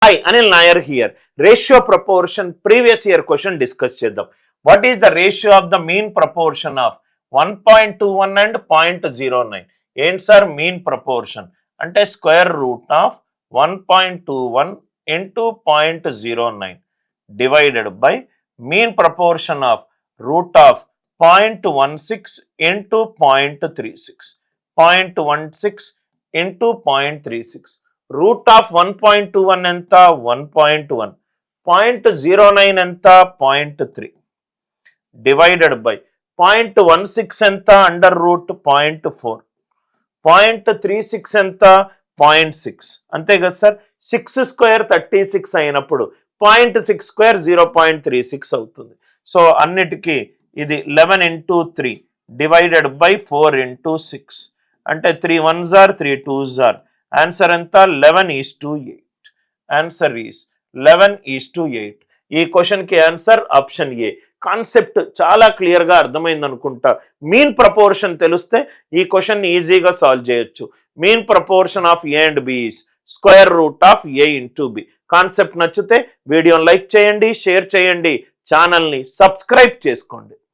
Hi, Anil Nair here. Ratio proportion previous year question discuss చేద్దాం. What is the ratio of the mean proportion of 1.21 and 0.09? ఏంటి sir mean proportion? అంటే square root of 1.21 into 0.09 divided by mean proportion of root of 0.16 into 0.36. 0.16 into 0.36. Root of 1.21 ఎంత 1.1, 0.09 ఎంత 0.3 divided by 0.16 ఎంత under root 0.4, 0.36 ఎంత 0.6 అంతే కదా sir. 6 square 36 అయినప్పుడు 0.6 square 0.36 అవుతుంది. సో అన్నిటికీ ఇది 11 ఇంటూ 3 డివైడెడ్ బై 4 ఇంటూ 6 అంటే 3 1s are 3 2s are. Answer ఎంత 11:8. Answer is 11:8. ఈ క్వశ్చన్కి ఆన్సర్ ఆప్షన్ ఏ. కాన్సెప్ట్ చాలా క్లియర్గా అర్థమైంది అనుకుంటా. మీన్ ప్రపోర్షన్ తెలిస్తే ఈ క్వశ్చన్ ఈజీగా సాల్వ్ చేయొచ్చు. Mean proportion of A and B is square root of A into B. Concept నచ్చితే వీడియోని లైక్ చేయండి, షేర్ చేయండి, ఛానల్ని సబ్స్క్రైబ్ చేసుకోండి.